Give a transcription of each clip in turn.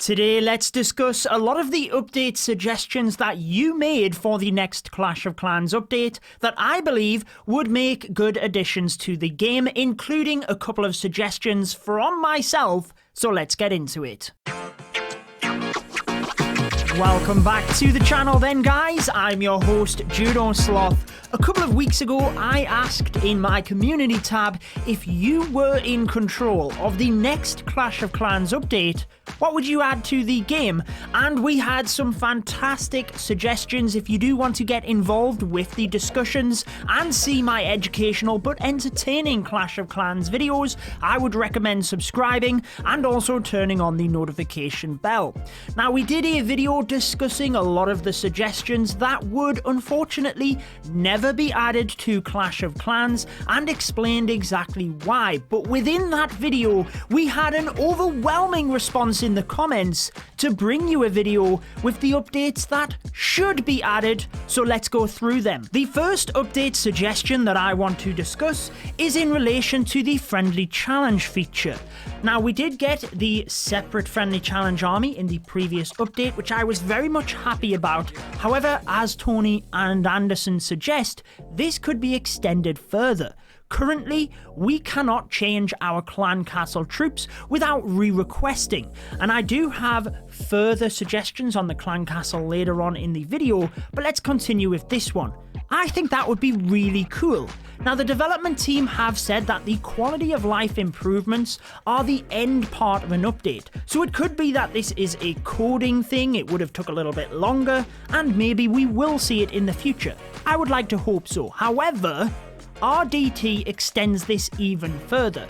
Today, let's discuss a lot of the update suggestions that you made for the next Clash of Clans update that I believe would make good additions to the game, including a couple of suggestions from myself, so let's get into it. Welcome back to the channel then, guys. I'm your host, Judo Sloth. A couple of weeks ago, I asked in my community tab if you were in control of the next Clash of Clans update, what would you add to the game? And we had some fantastic suggestions. If you do want to get involved with the discussions and see my educational but entertaining Clash of Clans videos, I would recommend subscribing and also turning on the notification bell. Now, we did a video discussing a lot of the suggestions that would unfortunately never be added to Clash of Clans and explained exactly why. But within that video, we had an overwhelming response in the comments to bring you a video with the updates that should be added, so let's go through them. The first update suggestion that I want to discuss is in relation to the friendly challenge feature. Now, we did get the separate friendly challenge army in the previous update, which I was very much happy about. However, as Tony and Anderson suggest, this could be extended further. Currently, we cannot change our clan castle troops without re-requesting, and I do have further suggestions on the clan castle later on in the video, but let's continue with this one. I think that would be really cool. Now, the development team have said that the quality of life improvements are the end part of an update, so it could be that this is a coding thing, it would have took a little bit longer, and maybe we will see it in the future. I would like to hope so. However, RDT extends this even further.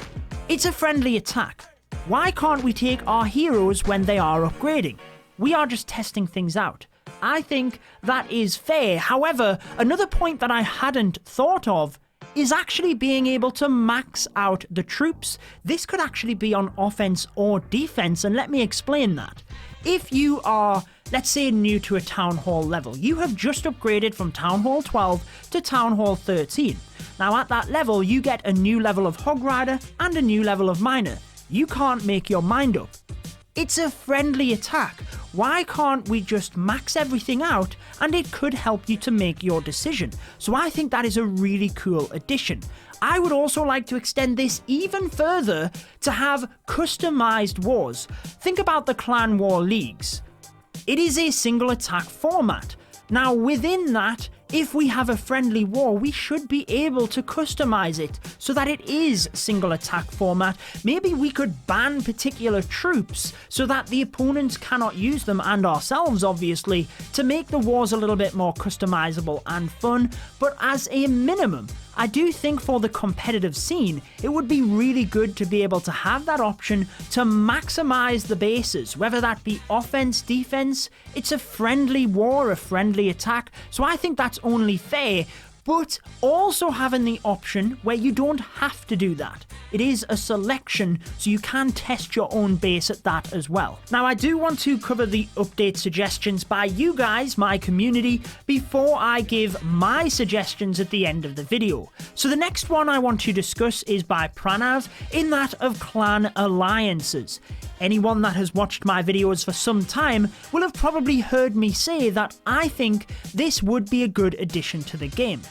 It's a friendly attack. Why can't we take our heroes when they are upgrading? We are just testing things out. I think that is fair. However, another point that I hadn't thought of is actually being able to max out the troops. This could actually be on offense or defense, and let me explain that. If you are, let's say, new to a Town Hall level, you have just upgraded from Town Hall 12 to Town Hall 13. Now, at that level, you get a new level of Hog Rider and a new level of Miner. You can't make your mind up. It's a friendly attack. Why can't we just max everything out, and it could help you to make your decision? So I think that is a really cool addition. I would also like to extend this even further to have customized wars. Think about the Clan War Leagues. It is a single attack format. Now, within that, if we have a friendly war, we should be able to customize it so that it is single attack format. Maybe we could ban particular troops so that the opponents cannot use them, and ourselves obviously, to make the wars a little bit more customizable and fun. But as a minimum, I do think for the competitive scene, it would be really good to be able to have that option to maximize the bases, whether that be offense, defense. It's a friendly war, a friendly attack, so I think that's only fair, but also having the option where you don't have to do that. It is a selection, so you can test your own base at that as well. Now, I do want to cover the update suggestions by you guys, my community, before I give my suggestions at the end of the video. So the next one I want to discuss is by Pranav, in that of clan alliances. Anyone that has watched my videos for some time will have probably heard me say that I think this would be a good addition to the game.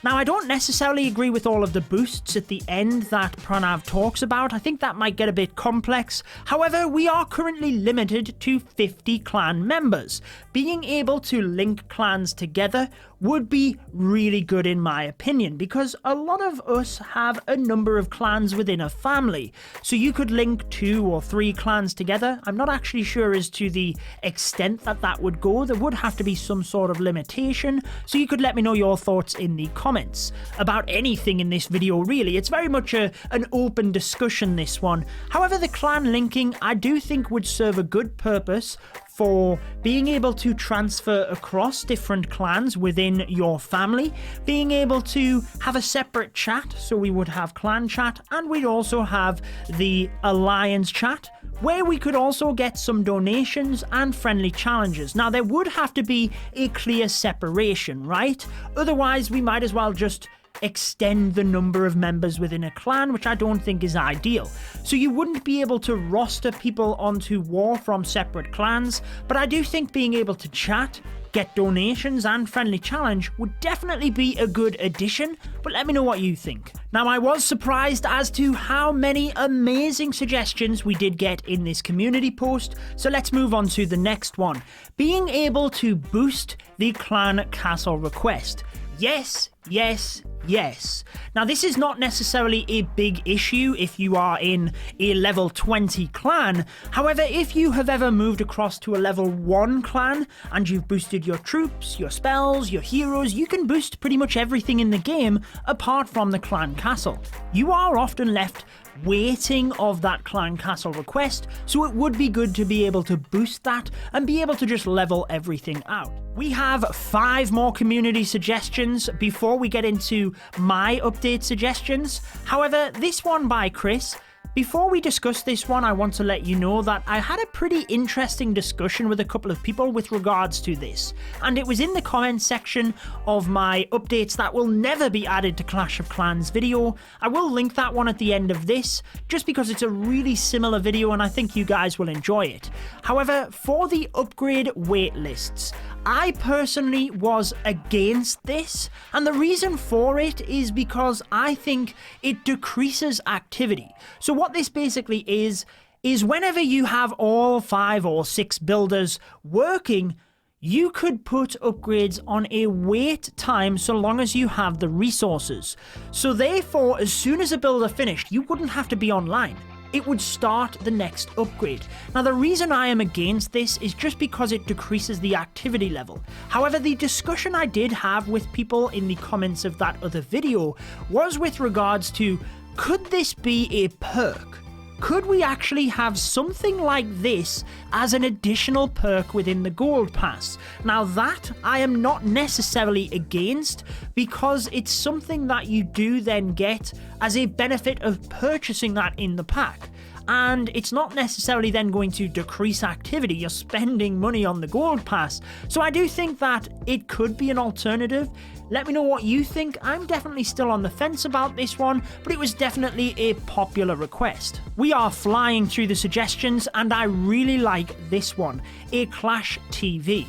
Now, I don't necessarily agree with all of the boosts at the end that Pranav talks about. I think that might get a bit complex. However, we are currently limited to 50 clan members. Being able to link clans together would be really good in my opinion, because a lot of us have a number of clans within a family. So you could link 2 or 3 clans together. I'm not actually sure as to the extent that that would go. There would have to be some sort of limitation. So you could let me know your thoughts in the comments about anything in this video, really. It's very much an open discussion, this one. However, the clan linking I do think would serve a good purpose for being able to transfer across different clans within your family, being able to have a separate chat, so we would have clan chat, and we'd also have the alliance chat, where we could also get some donations and friendly challenges. Now, there would have to be a clear separation, right? Otherwise, we might as well just extend the number of members within a clan, which I don't think is ideal. So you wouldn't be able to roster people onto war from separate clans, but I do think being able to chat, get donations and friendly challenge would definitely be a good addition, but let me know what you think. Now, I was surprised as to how many amazing suggestions we did get in this community post, so let's move on to the next one. Being able to boost the clan castle request. Yes, yes, yes. Now, this is not necessarily a big issue if you are in a level 20 clan. However, if you have ever moved across to a level 1 clan and you've boosted your troops, your spells, your heroes, you can boost pretty much everything in the game apart from the clan castle. You are often left waiting of that clan castle request, so it would be good to be able to boost that and be able to just level everything out. We have 5 more community suggestions before we get into my update suggestions. However, this one by Chris. Before we discuss this one, I want to let you know that I had a pretty interesting discussion with a couple of people with regards to this, and it was in the comments section of my updates that will never be added to Clash of Clans video. I will link that one at the end of this, just because it's a really similar video and I think you guys will enjoy it. However, for the upgrade waitlists, I personally was against this, and the reason for it is because I think it decreases activity. So what this basically is whenever you have all 5 or 6 builders working, you could put upgrades on a wait time so long as you have the resources. So therefore, as soon as a builder finished, you wouldn't have to be online. It would start the next upgrade. Now, the reason I am against this is just because it decreases the activity level. However, the discussion I did have with people in the comments of that other video was with regards to, could this be a perk? Could we actually have something like this as an additional perk within the Gold Pass? Now, that I am not necessarily against, because it's something that you do then get as a benefit of purchasing that in the pack. And it's not necessarily then going to decrease activity. You're spending money on the Gold Pass. So I do think that it could be an alternative. Let me know what you think. I'm definitely still on the fence about this one, but it was definitely a popular request. We are flying through the suggestions, and I really like this one, a Clash TV.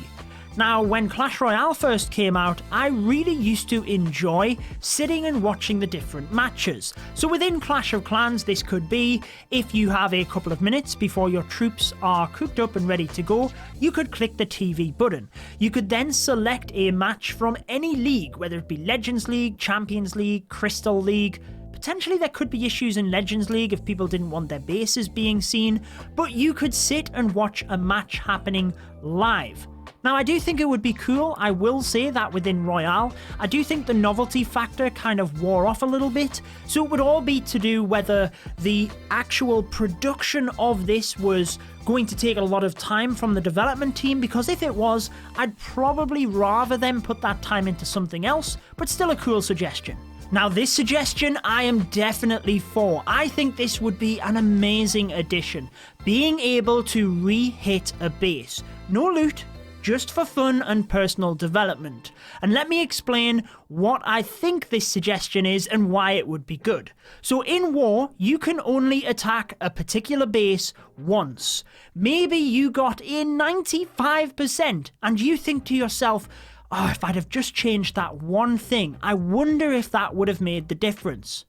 Now, when Clash Royale first came out, I really used to enjoy sitting and watching the different matches. So within Clash of Clans, this could be, if you have a couple of minutes before your troops are cooked up and ready to go, you could click the TV button. You could then select a match from any league, whether it be Legends League, Champions League, Crystal League. Potentially there could be issues in Legends League if people didn't want their bases being seen, but you could sit and watch a match happening live. Now, I do think it would be cool. I will say that within Royale, I do think the novelty factor kind of wore off a little bit. So it would all be to do whether the actual production of this was going to take a lot of time from the development team, because if it was, I'd probably rather them put that time into something else, but still a cool suggestion. Now, this suggestion I am definitely for. I think this would be an amazing addition. Being able to re-hit a base. No loot, just for fun and personal development. And let me explain what I think this suggestion is and why it would be good. So in war, you can only attack a particular base once. Maybe you got a 95% and you think to yourself, oh, if I'd have just changed that one thing, I wonder if that would have made the difference.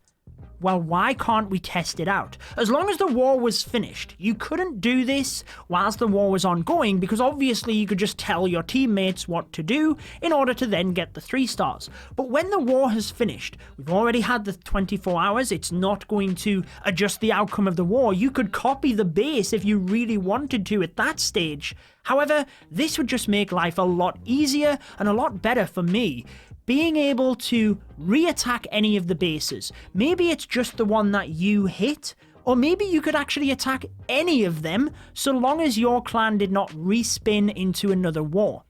Well, why can't we test it out? As long as the war was finished, you couldn't do this whilst the war was ongoing, because obviously you could just tell your teammates what to do in order to then get the 3 stars. But when the war has finished, we've already had the 24 hours, it's not going to adjust the outcome of the war. You could copy the base if you really wanted to at that stage. However, this would just make life a lot easier and a lot better for me. Being able to re-attack any of the bases. Maybe it's just the one that you hit, or maybe you could actually attack any of them so long as your clan did not respin into another war.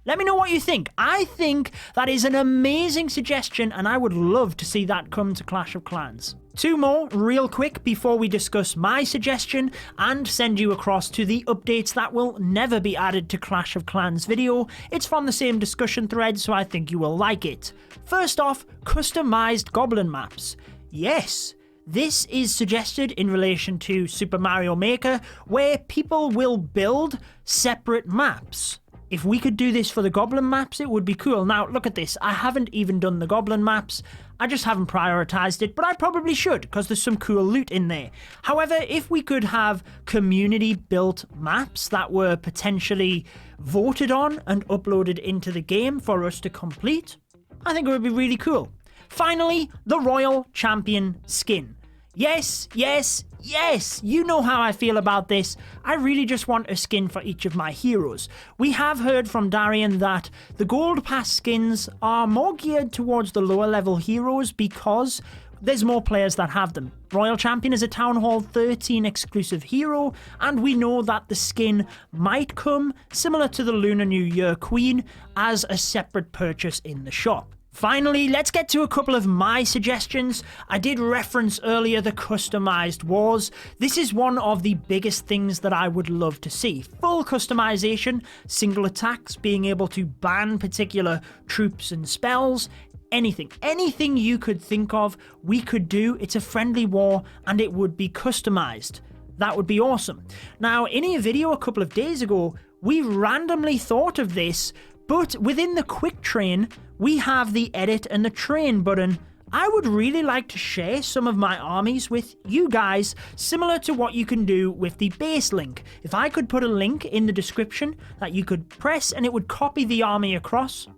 Let me know what you think. I think that is an amazing suggestion, and I would love to see that come to Clash of Clans. Two more real quick before we discuss my suggestion and send you across to the updates that will never be added to Clash of Clans video. It's from the same discussion thread, so I think you will like it. First off, customized Goblin maps. Yes, this is suggested in relation to Super Mario Maker, where people will build separate maps. If we could do this for the Goblin maps, it would be cool. Now, look at this. I haven't even done the Goblin maps. I just haven't prioritized it, but I probably should, because there's some cool loot in there. However, if we could have community-built maps that were potentially voted on and uploaded into the game for us to complete, I think it would be really cool. Finally, the Royal Champion skin. Yes, yes, yes, you know how I feel about this. I really just want a skin for each of my heroes. We have heard from Darian that the Gold Pass skins are more geared towards the lower level heroes because there's more players that have them. Royal Champion is a Town Hall 13 exclusive hero, and we know that the skin might come, similar to the Lunar New Year Queen, as a separate purchase in the shop. Finally, let's get to a couple of my suggestions. I did reference earlier the customized wars. This is one of the biggest things that I would love to see. Full customization, single attacks, being able to ban particular troops and spells, anything you could think of, we could do. It's a friendly war and it would be customized. That would be awesome. Now, in a video a couple of days ago, we randomly thought of this, but within the quick train, we have the edit and the train button. I would really like to share some of my armies with you guys, similar to what you can do with the base link. If I could put a link in the description that you could press and it would copy the army across,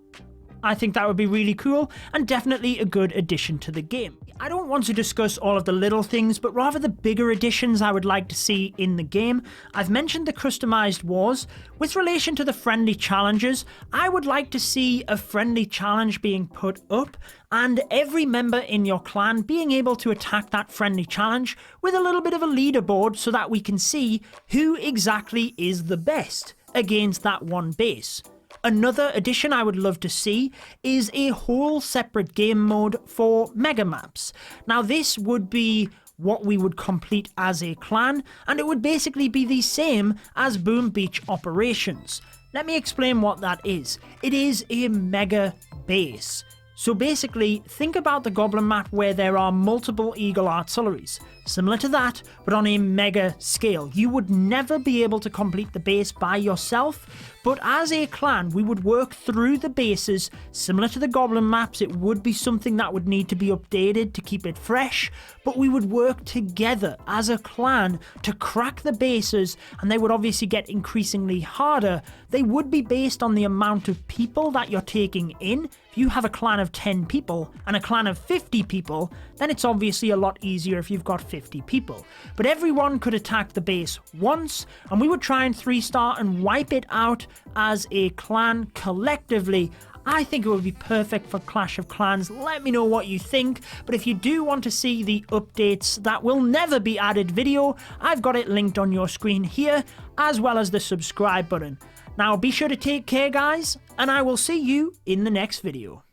I think that would be really cool and definitely a good addition to the game. I don't want to discuss all of the little things, but rather the bigger additions I would like to see in the game. I've mentioned the customized wars. With relation to the friendly challenges, I would like to see a friendly challenge being put up and every member in your clan being able to attack that friendly challenge with a little bit of a leaderboard so that we can see who exactly is the best against that one base. Another addition I would love to see is a whole separate game mode for mega maps. Now this would be what we would complete as a clan, and it would basically be the same as Boom Beach Operations. Let me explain what that is. It is a mega base. So basically, think about the Goblin map where there are multiple Eagle artilleries. Similar to that, but on a mega scale. You would never be able to complete the base by yourself, but as a clan, we would work through the bases. Similar to the Goblin maps, it would be something that would need to be updated to keep it fresh, but we would work together as a clan to crack the bases, and they would obviously get increasingly harder. They would be based on the amount of people that you're taking in. If you have a clan of 10 people and a clan of 50 people, then it's obviously a lot easier if you've got 50 people. But everyone could attack the base once, and we would try and 3-star and wipe it out as a clan collectively. I think it would be perfect for Clash of Clans. Let me know what you think. But if you do want to see the updates that will never be added video, I've got it linked on your screen here, as well as the subscribe button. Now be sure to take care, guys, and I will see you in the next video.